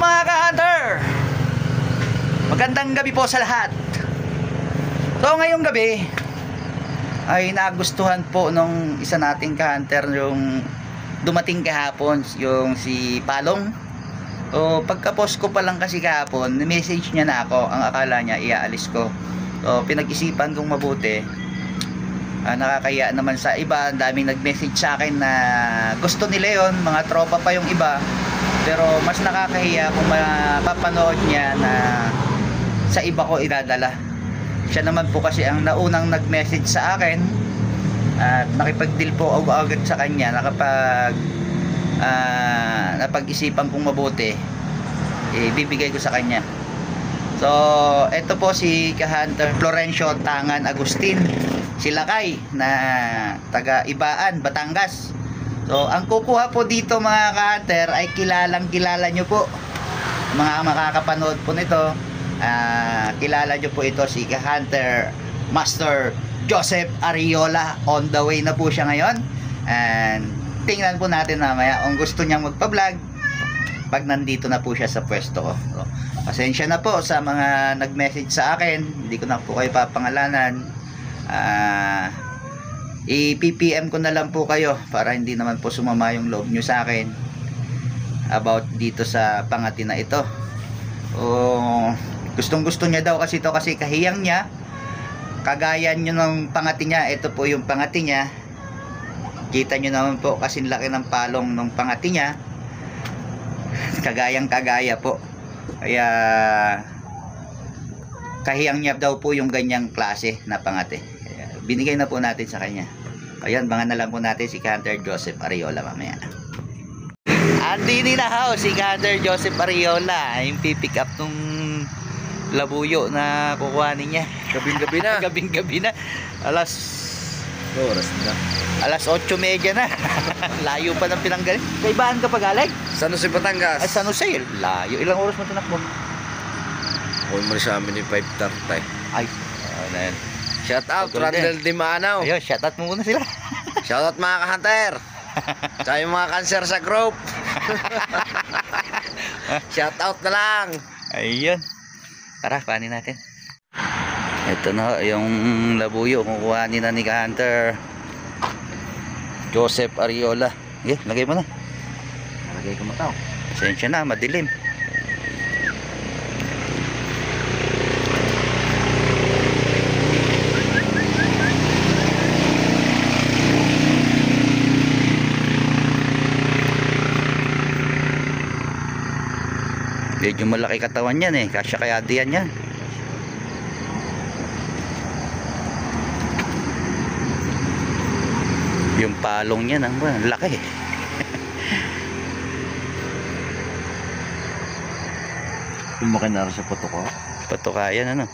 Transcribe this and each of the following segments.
mga ka-hunter? Magandang gabi po sa lahat. So ngayong gabi ay nagustuhan po nung isa nating ka-hunter yung dumating kahapon, yung si Palong. So pagka-post ko pa lang kasi kahapon, message niya na ako. Ang akala niya iaalis ko. So pinag-isipan kong mabuti. Nakakaya naman sa iba, ang daming nag-message sa akin na gusto nila yon, mga tropa pa yung iba, pero mas nakakahiya kung mapapanood niya na sa iba ko idadala. Siya naman po kasi ang naunang nag-message sa akin at nakipag-deal po agad sa kanya. Napag-isipan kong mabuti, bibigay ko sa kanya. So ito po si ka-hunter Florencio Tangan Agustin, si Lakay na taga Ibaan, Batangas. So ang kukuha po dito mga ka-hunter ay kilalang kilala nyo po, mga makakapanood po nito. Kilala nyo po ito, si ka-hunter Master Joseph Ariola. On the way na po siya ngayon, and tingnan po natin mamaya kung gusto niyang magpa-vlog pag nandito na po siya sa pwesto ko. So, pasensya na po sa mga nag-message sa akin, hindi ko na po kayo papangalanan. I-PPM ko na lang po kayo para hindi naman po sumama yung loob nyo sa akin about dito sa pangati na ito. Gustong gusto niya daw kasi ito, kasi kahiyang niya, kagaya nyo ng pangati niya. Ito po yung pangati niya, kita nyo naman po kasing laki ng palong ng pangati niya, kagayang kagaya po. Kaya kahiyang niya daw po yung ganyang klase na pangati. Binigay na po natin sa kanya. Ayan, bangan na lang po natin si ka-hunter Joseph Ariola mamaya. Andini na house si ka-hunter Joseph Ariola, yung pipick up nung labuyo na kukuhanin niya. Gabing-gabi na. Gabing-gabi na. Alas 8:30 na. Layo pa ng pinanggaling. Kaibahan ka pa galing? San Jose, Batangas. Ay, San Jose. Layo. Ilang oras mo tinakbo? Huwag mo sa amin yung 5:30. Ay, na yan. Shout out, Randall Dimanaw. Ayun, shout out mo muna sila. Shout out mga ka-hunter. Tsaka yung mga cancer sa group. Shout out na lang. Ayun. Tara, kuhanin natin. Ito na yung labuyo. Kukuhanin na ni ka-hunter Joseph Ariola. Lagay mo na. Lagay ko mataw. Pasensya na, madilim. Medyo malaki katawan yan kasya kaya diyan yan. Yung palong niya ang laki. Lumaki na rin sa patuka. Patuka yan ano.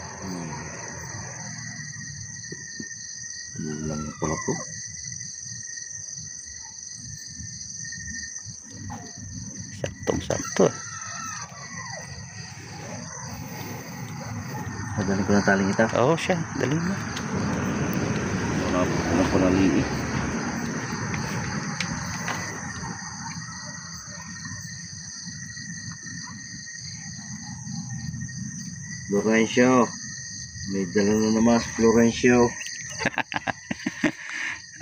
Lang pala to. Saktong-sakto. Dali ko na taling ito. Oo, siya. Dali mo. Wala ko na liit. Florencio. May dala na naman si Florencio.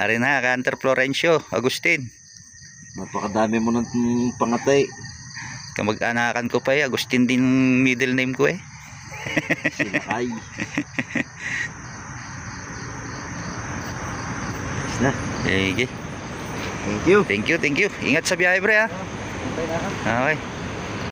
Ari na, ka-hunter Florencio Agustin. Napakadami mo ng pangatay. Kamag-anakan ko pa Agustin din middle name ko Sila ay. Na. Sige. Thank you. Thank you. Ingat sa biyahe, pre ha. Okay.